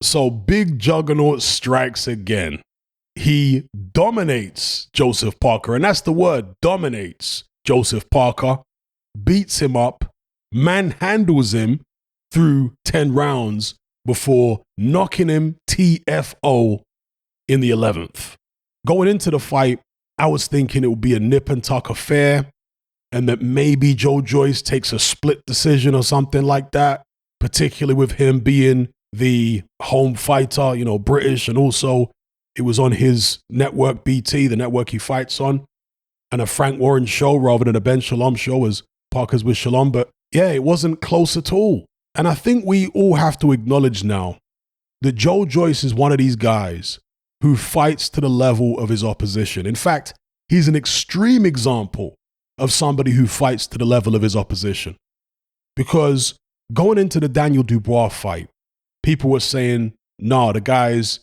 So Big Juggernaut strikes again. He dominates Joseph Parker, and that's the word, dominates Joseph Parker, beats him up, manhandles him through 10 rounds before knocking him TFO in the 11th. Going into the fight, I was thinking it would be a nip and tuck affair and that maybe Joe Joyce takes a split decision or something like that, particularly with him being the home fighter, you know, British, and also it was on his network BT, the network he fights on, and a Frank Warren show rather than a Ben Shalom show as Parker's with Shalom. But yeah, it wasn't close at all. And I think we all have to acknowledge now that Joe Joyce is one of these guys who fights to the level of his opposition. In fact, he's an extreme example of somebody who fights to the level of his opposition. Because going into the Daniel Dubois fight, people were saying, nah, the guy's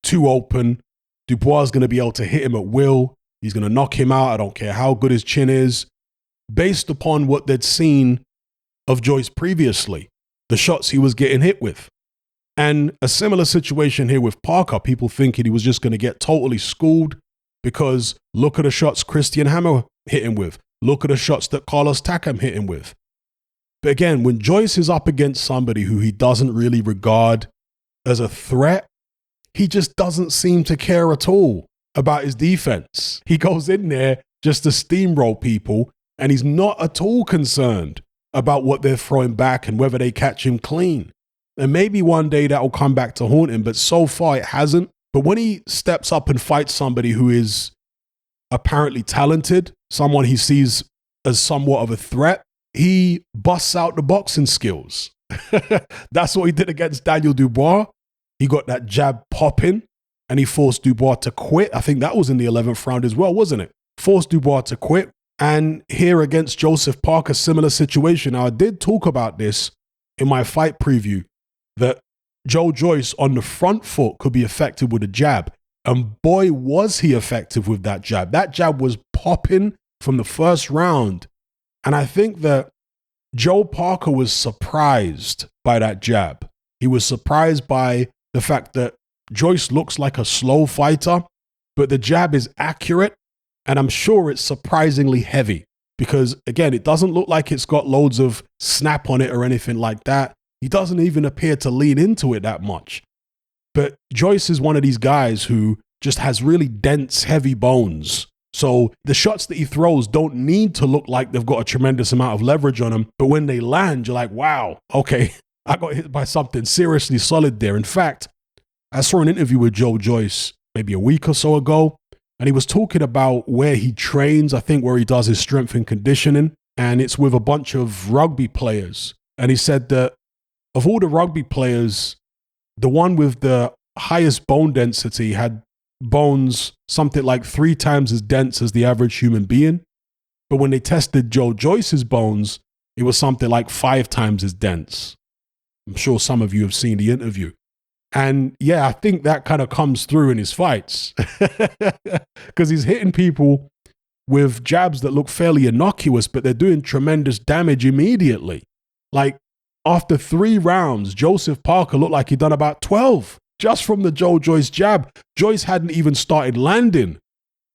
too open. Dubois is going to be able to hit him at will. He's going to knock him out. I don't care how good his chin is. Based upon what they'd seen of Joyce previously, the shots he was getting hit with. And a similar situation here with Parker, people thinking he was just going to get totally schooled because look at the shots Christian Hammer hit him with. Look at the shots that Carlos Takam hit him with. But again, when Joyce is up against somebody who he doesn't really regard as a threat, he just doesn't seem to care at all about his defense. He goes in there just to steamroll people, and he's not at all concerned about what they're throwing back and whether they catch him clean. And maybe one day that will come back to haunt him, but so far it hasn't. But when he steps up and fights somebody who is apparently talented, someone he sees as somewhat of a threat, he busts out the boxing skills. That's what he did against Daniel Dubois. He got that jab popping and he forced Dubois to quit. I think that was in the 11th round as well, wasn't it? Forced Dubois to quit. And here against Joseph Parker, similar situation. Now, I did talk about this in my fight preview, that Joe Joyce on the front foot could be effective with a jab. And boy, was he effective with that jab. That jab was popping from the first round. And I think that Joe Parker was surprised by that jab. He was surprised by the fact that Joyce looks like a slow fighter, but the jab is accurate. And I'm sure it's surprisingly heavy because, again, it doesn't look like it's got loads of snap on it or anything like that. He doesn't even appear to lean into it that much. But Joyce is one of these guys who just has really dense, heavy bones. So the shots that he throws don't need to look like they've got a tremendous amount of leverage on them. But when they land, you're like, wow, okay, I got hit by something seriously solid there. In fact, I saw an interview with Joe Joyce maybe a week or so ago, and he was talking about where he trains, I think where he does his strength and conditioning, and it's with a bunch of rugby players. And he said that of all the rugby players, the one with the highest bone density had bones something like 3 times as dense as the average human being. But when they tested Joe Joyce's bones, it was something like 5 times as dense. I'm sure some of you have seen the interview. And yeah, I think that kind of comes through in his fights because he's hitting people with jabs that look fairly innocuous, but they're doing tremendous damage immediately. Like after 3 rounds, Joseph Parker looked like he'd done about 12 just from the Joe Joyce jab. Joyce hadn't even started landing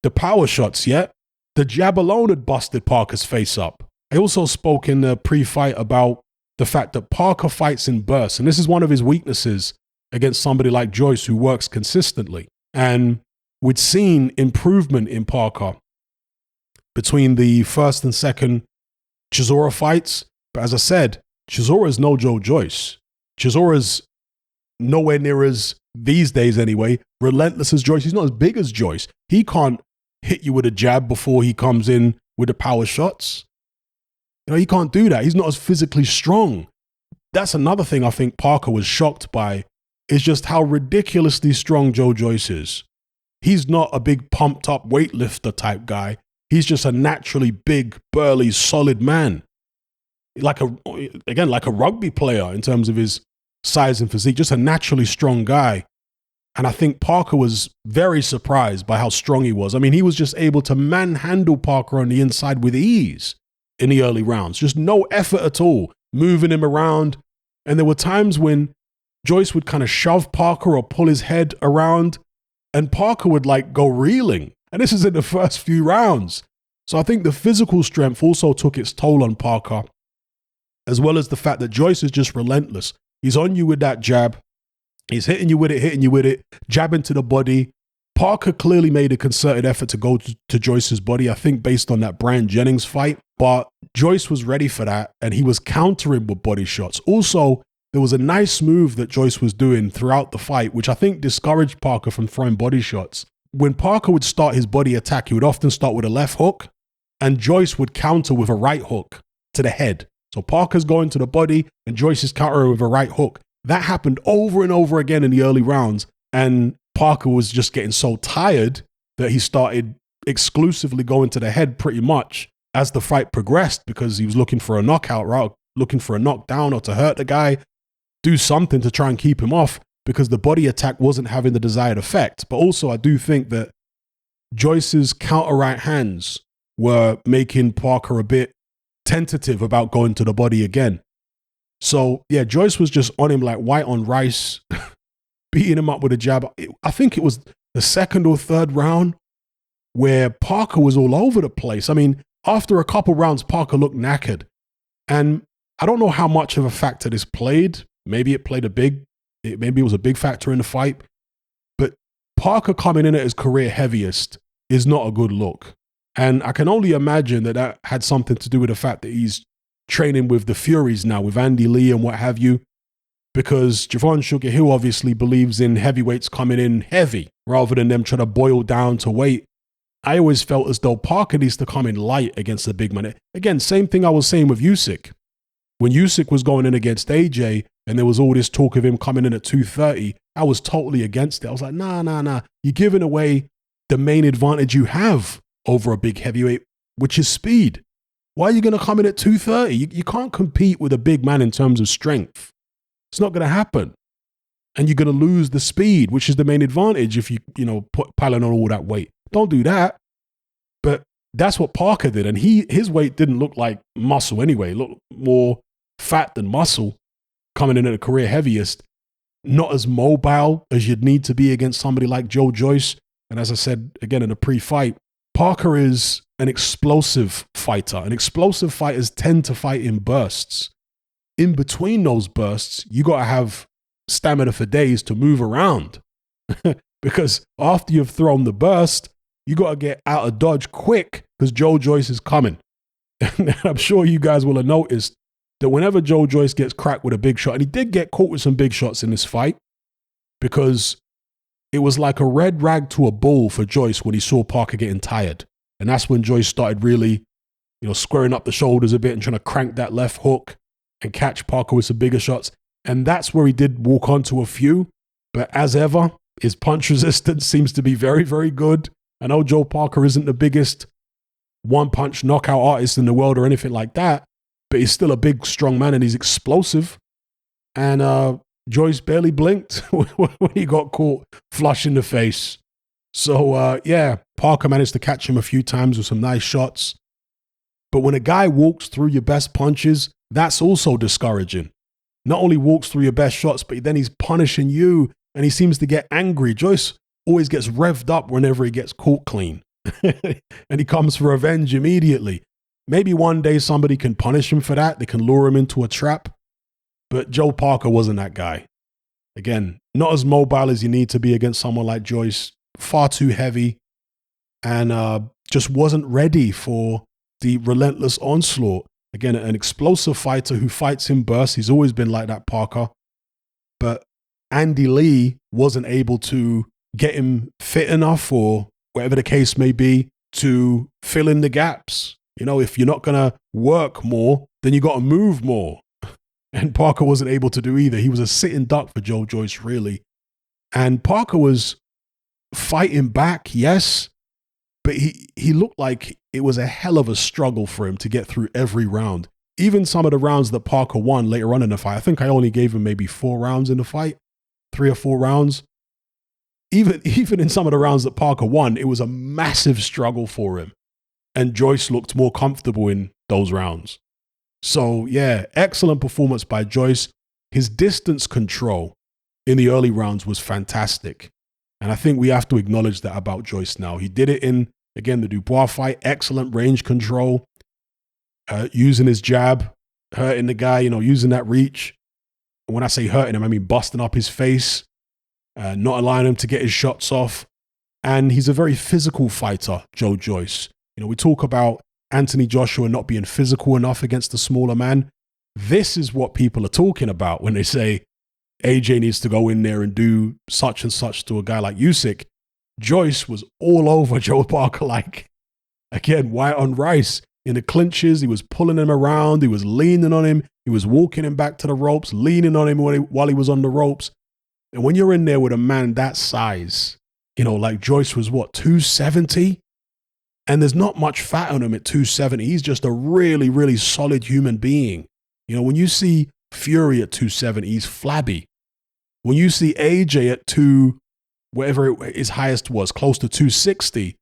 the power shots yet. The jab alone had busted Parker's face up. I also spoke in the pre-fight about the fact that Parker fights in bursts, and this is one of his weaknesses against somebody like Joyce who works consistently. And we'd seen improvement in Parker between the first and second Chisora fights. But as I said, Chisora is no Joe Joyce. Chisora's nowhere near as, these days anyway, relentless as Joyce. He's not as big as Joyce. He can't hit you with a jab before he comes in with the power shots. You know, he can't do that. He's not as physically strong. That's another thing I think Parker was shocked by, is just how ridiculously strong Joe Joyce is. He's not a big pumped up weightlifter type guy. He's just a naturally big, burly, solid man. Like a rugby player in terms of his size and physique, just a naturally strong guy. And I think Parker was very surprised by how strong he was. I mean, he was just able to manhandle Parker on the inside with ease in the early rounds. Just no effort at all, moving him around. And there were times when Joyce would kind of shove Parker or pull his head around, and Parker would like go reeling. And this is in the first few rounds. So I think the physical strength also took its toll on Parker, as well as the fact that Joyce is just relentless. He's on you with that jab. He's hitting you with it, jabbing to the body. Parker clearly made a concerted effort to go to Joyce's body, I think based on that Brian Jennings fight. But Joyce was ready for that, and he was countering with body shots. Also, there was a nice move that Joyce was doing throughout the fight, which I think discouraged Parker from throwing body shots. When Parker would start his body attack, he would often start with a left hook, and Joyce would counter with a right hook to the head. So Parker's going to the body, and Joyce is countering with a right hook. That happened over and over again in the early rounds, and Parker was just getting so tired that he started exclusively going to the head pretty much as the fight progressed, because he was looking for a knockout, right? Looking for a knockdown or to hurt the guy, do something to try and keep him off, because the body attack wasn't having the desired effect. But also I do think that Joyce's counter right hands were making Parker a bit tentative about going to the body again. So yeah, Joyce was just on him like white on rice, beating him up with a jab. I think it was the second or third round where Parker was all over the place. I mean, after a couple rounds, Parker looked knackered. And I don't know how much of a factor this played. Maybe it was a big factor in the fight. But Parker coming in at his career heaviest is not a good look. And I can only imagine that that had something to do with the fact that he's training with the Furies now, with Andy Lee and what have you, because Javon Sugar Hill obviously believes in heavyweights coming in heavy rather than them trying to boil down to weight. I always felt as though Parker needs to come in light against the big man. Again, same thing I was saying with Usyk. When Usyk was going in against AJ and there was all this talk of him coming in at 230, I was totally against it. I was like, nah. You're giving away the main advantage you have over a big heavyweight, which is speed. Why are you going to come in at 230? You can't compete with a big man in terms of strength. It's not going to happen. And you're going to lose the speed, which is the main advantage if you piling on all that weight. Don't do that. But that's what Parker did. And his weight didn't look like muscle anyway. It looked more fat than muscle coming in at a career heaviest. Not as mobile as you'd need to be against somebody like Joe Joyce. And as I said, again, in the pre-fight, Parker is an explosive fighter. And explosive fighters tend to fight in bursts. In between those bursts, you got to have stamina for days to move around. Because after you've thrown the burst, you got to get out of dodge quick because Joe Joyce is coming. And I'm sure you guys will have noticed that whenever Joe Joyce gets cracked with a big shot, and he did get caught with some big shots in this fight, because it was like a red rag to a bull for Joyce when he saw Parker getting tired. And that's when Joyce started really, squaring up the shoulders a bit and trying to crank that left hook and catch Parker with some bigger shots. And that's where he did walk onto a few. But as ever, his punch resistance seems to be very, very good. I know Joe Parker isn't the biggest one-punch knockout artist in the world or anything like that, but he's still a big, strong man and he's explosive. And Joyce barely blinked when he got caught flush in the face. So, Parker managed to catch him a few times with some nice shots. But when a guy walks through your best punches, that's also discouraging. Not only walks through your best shots, but then he's punishing you and he seems to get angry. Joyce always gets revved up whenever he gets caught clean. And he comes for revenge immediately. Maybe one day somebody can punish him for that. They can lure him into a trap. But Joe Parker wasn't that guy. Again, not as mobile as you need to be against someone like Joyce. Far too heavy. And just wasn't ready for the relentless onslaught. Again, an explosive fighter who fights in bursts. He's always been like that, Parker. But Andy Lee wasn't able to get him fit enough, or whatever the case may be, to fill in the gaps. If you're not going to work more, then you got to move more. And Parker wasn't able to do either. He was a sitting duck for Joe Joyce, really. And Parker was fighting back, yes, but he looked like it was a hell of a struggle for him to get through every round. Even some of the rounds that Parker won later on in the fight, I think I only gave him maybe 4 rounds in the fight, 3 or 4 rounds. Even in some of the rounds that Parker won, it was a massive struggle for him. And Joyce looked more comfortable in those rounds. So yeah, excellent performance by Joyce. His distance control in the early rounds was fantastic. And I think we have to acknowledge that about Joyce now. He did it in, again, the Dubois fight, excellent range control, using his jab, hurting the guy, using that reach. And when I say hurting him, I mean busting up his face, not allowing him to get his shots off. And he's a very physical fighter, Joe Joyce. We talk about Anthony Joshua not being physical enough against the smaller man. This is what people are talking about when they say AJ needs to go in there and do such and such to a guy like Usyk. Joyce was all over Joe Parker, like, again, white on rice. In the clinches, he was pulling him around. He was leaning on him. He was walking him back to the ropes, leaning on him while he was on the ropes. And when you're in there with a man that size, like Joyce was, 270? And there's not much fat on him at 270. He's just a really, really solid human being. When you see Fury at 270, he's flabby. When you see AJ at whatever his highest was, close to 260,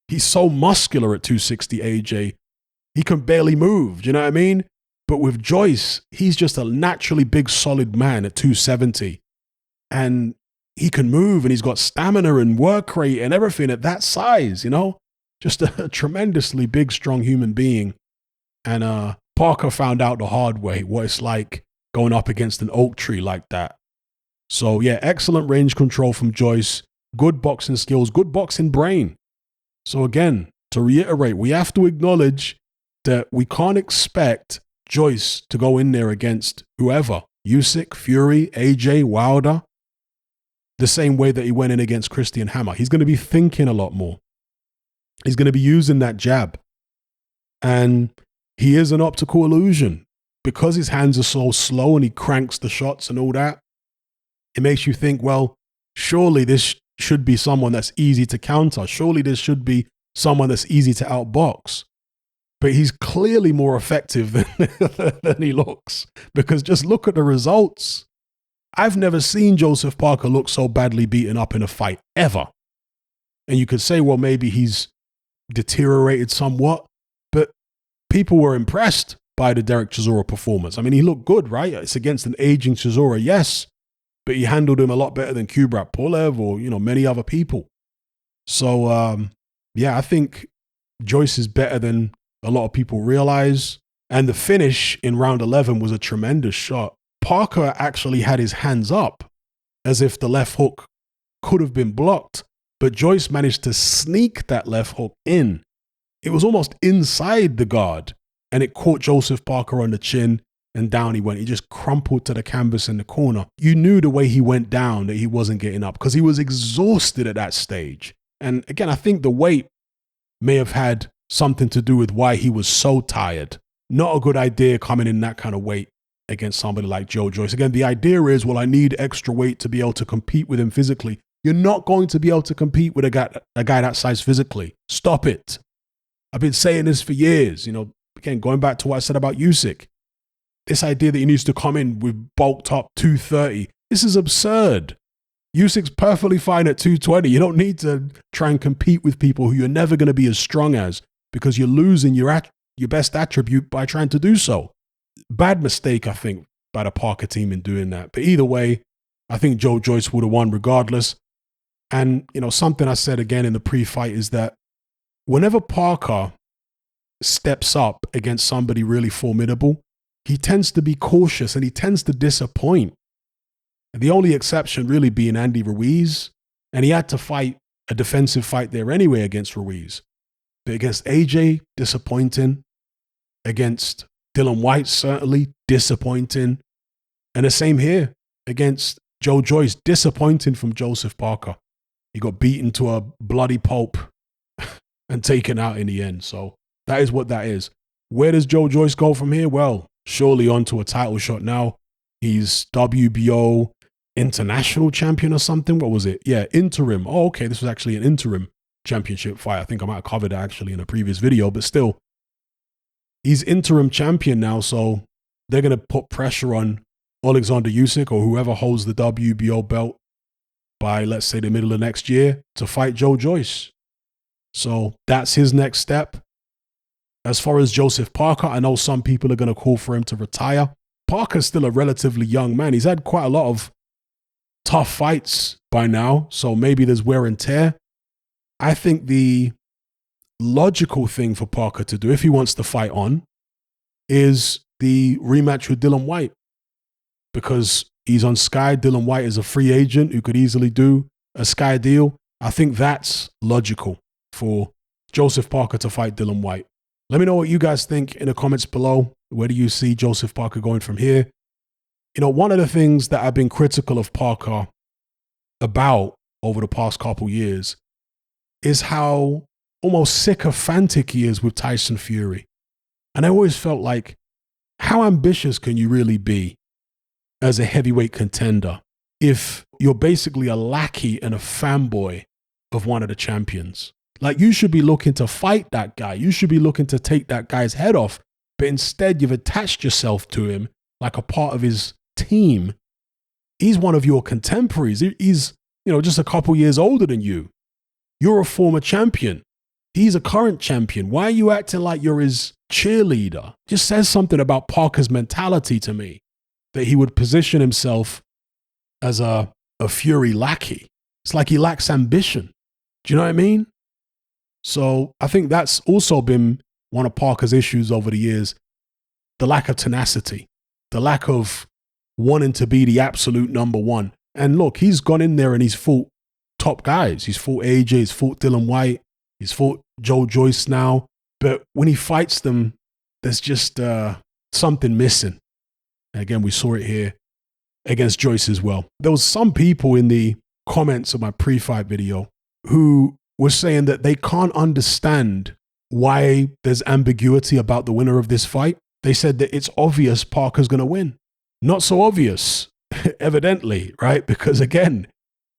he's so muscular at 260, AJ. He can barely move, do you know what I mean? But with Joyce, he's just a naturally big, solid man at 270. And he can move, and he's got stamina and work rate and everything at that size, Just a tremendously big, strong human being. And Parker found out the hard way what it's like going up against an oak tree like that. So, yeah, excellent range control from Joyce. Good boxing skills, good boxing brain. So, again, to reiterate, we have to acknowledge that we can't expect Joyce to go in there against whoever, Usyk, Fury, AJ, Wilder, the same way that he went in against Christian Hammer. He's going to be thinking a lot more. He's going to be using that jab. And he is an optical illusion. Because his hands are so slow and he cranks the shots and all that, it makes you think, well, surely this should be someone that's easy to counter. Surely this should be someone that's easy to outbox. But he's clearly more effective than he looks, because just look at the results. I've never seen Joseph Parker look so badly beaten up in a fight, ever. And you could say, well, maybe he's deteriorated somewhat, but people were impressed by the Derek Chisora performance. I mean, he looked good, right? It's against an aging Chisora, yes, but he handled him a lot better than Kubrat Pulev or, many other people. So, yeah, I think Joyce is better than a lot of people realize. And the finish in round 11 was a tremendous shot. Parker actually had his hands up as if the left hook could have been blocked, but Joyce managed to sneak that left hook in. It was almost inside the guard, and it caught Joseph Parker on the chin, and down he went. He just crumpled to the canvas in the corner. You knew the way he went down that he wasn't getting up because he was exhausted at that stage. And again, I think the weight may have had something to do with why he was so tired. Not a good idea coming in that kind of weight against somebody like Joe Joyce. Again, the idea is, well, I need extra weight to be able to compete with him physically. You're not going to be able to compete with a guy that size physically. Stop it. I've been saying this for years. Again, going back to what I said about Usyk. This idea that he needs to come in with bulked up 230. This is absurd. Usyk's perfectly fine at 220. You don't need to try and compete with people who you're never going to be as strong as, because you're losing your best attribute by trying to do so. Bad mistake, I think, by the Parker team in doing that. But either way, I think Joe Joyce would have won regardless. And, something I said again in the pre-fight is that whenever Parker steps up against somebody really formidable, he tends to be cautious and he tends to disappoint. The only exception really being Andy Ruiz, and he had to fight a defensive fight there anyway against Ruiz. But against AJ, disappointing. Against Dylan White, certainly disappointing. And the same here against Joe Joyce, disappointing from Joseph Parker. He got beaten to a bloody pulp and taken out in the end. So that is what that is. Where does Joe Joyce go from here? Well, surely on to a title shot now. He's WBO international champion or something. What was it? Yeah, interim. Oh, okay. This was actually an interim championship fight. I think I might have covered that actually in a previous video, but still, he's interim champion now. So they're going to put pressure on Alexander Usyk or whoever holds the WBO belt by, let's say, the middle of next year to fight Joe Joyce. So that's his next step. As far as Joseph Parker, I know some people are going to call for him to retire. Parker's still a relatively young man. He's had quite a lot of tough fights by now, so maybe there's wear and tear. I think the logical thing for Parker to do, if he wants to fight on, is the rematch with Dillian Whyte. Because he's on Sky, Dillian Whyte is a free agent who could easily do a Sky deal. I think that's logical for Joseph Parker to fight Dillian Whyte. Let me know what you guys think in the comments below. Where do you see Joseph Parker going from here? You know, one of the things that I've been critical of Parker about over the past couple years is how almost sycophantic he is with Tyson Fury. And I always felt like, how ambitious can you really be as a heavyweight contender if you're basically a lackey and a fanboy of one of the champions? Like, you should be looking to fight that guy. You should be looking to take that guy's head off. But instead, you've attached yourself to him like a part of his team. He's one of your contemporaries. He's, you know, just a couple years older than you. You're a former champion. He's a current champion. Why are you acting like you're his cheerleader? Just says something about Parker's mentality to me, that he would position himself as a Fury lackey. It's like he lacks ambition. Do you know what I mean? So I think that's also been one of Parker's issues over the years, the lack of tenacity, the lack of wanting to be the absolute number one. And look, he's gone in there and he's fought top guys. He's fought AJ, he's fought Dillian Whyte, he's fought Joyce now. But when he fights them, there's just something missing. Again, we saw it here against Joyce as well. There was some people in the comments of my pre-fight video who were saying that they can't understand why there's ambiguity about the winner of this fight. They said that it's obvious Parker's going to win. Not so obvious, evidently, right? Because again,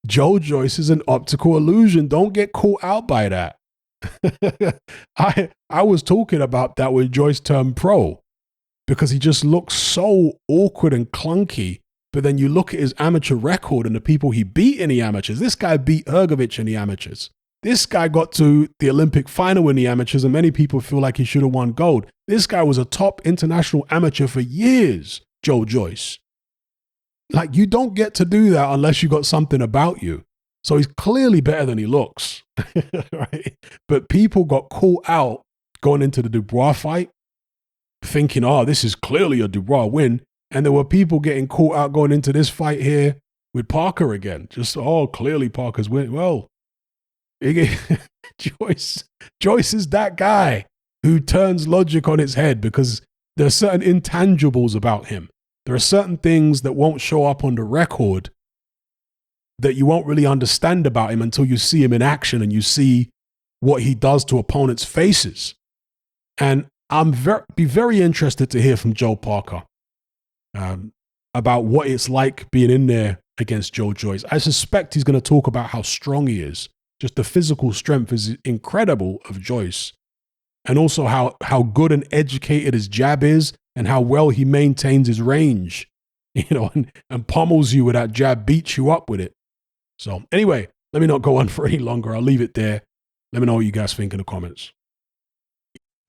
Joyce is an optical illusion. Don't get caught out by that. I was talking about that when Joyce turned pro, because he just looks so awkward and clunky. But then you look at his amateur record and the people he beat in the amateurs. This guy beat Hrgovic in the amateurs. This guy got to the Olympic final in the amateurs, and many people feel like he should have won gold. This guy was a top international amateur for years, Joyce. Like, you don't get to do that unless you got something about you. So he's clearly better than he looks, right? But people got caught out going into the Dubois fight, thinking, oh, this is clearly a Dubois win. And there were people getting caught out going into this fight here with Parker again. Just, oh, clearly Parker's win. Well, Joyce is that guy who turns logic on its head, because there are certain intangibles about him. There are certain things that won't show up on the record that you won't really understand about him until you see him in action and you see what he does to opponents' faces. And I'm be very interested to hear from Joe Parker about what it's like being in there against Joyce. I suspect he's going to talk about how strong he is. Just the physical strength is incredible of Joyce. And also how good and educated his jab is, and how well he maintains his range, you know, and pummels you with that jab, beats you up with it. So anyway, let me not go on for any longer. I'll leave it there. Let me know what you guys think in the comments.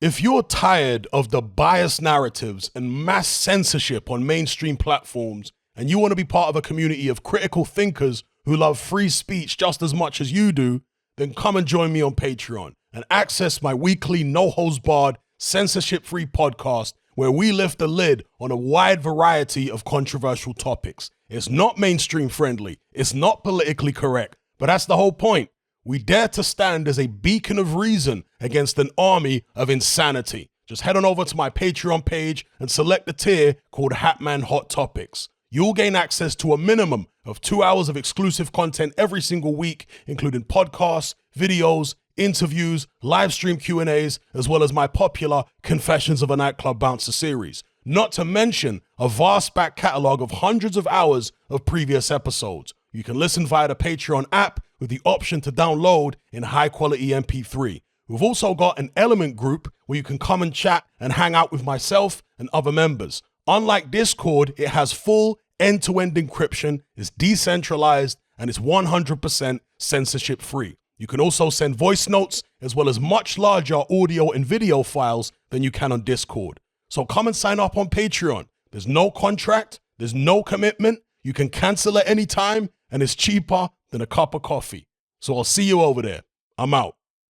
If you're tired of the biased narratives and mass censorship on mainstream platforms, and you want to be part of a community of critical thinkers who love free speech just as much as you do, then come and join me on Patreon and access my weekly no-holds-barred, censorship-free podcast where we lift the lid on a wide variety of controversial topics. It's not mainstream friendly, it's not politically correct, but that's the whole point. We dare to stand as a beacon of reason against an army of insanity. Just head on over to my Patreon page and select the tier called Hatman Hot Topics. You'll gain access to a minimum of 2 hours of exclusive content every single week, including podcasts, videos, interviews, live stream Q&As, as well as my popular Confessions of a Nightclub Bouncer series. Not to mention a vast back catalog of hundreds of hours of previous episodes. You can listen via the Patreon app with the option to download in high quality MP3. We've also got an Element group where you can come and chat and hang out with myself and other members. Unlike Discord, it has full end-to-end encryption, is decentralized, and it's 100% censorship free. You can also send voice notes as well as much larger audio and video files than you can on Discord. So come and sign up on Patreon. There's no contract, there's no commitment. You can cancel at any time, and it's cheaper than a cup of coffee. So I'll see you over there. I'm out.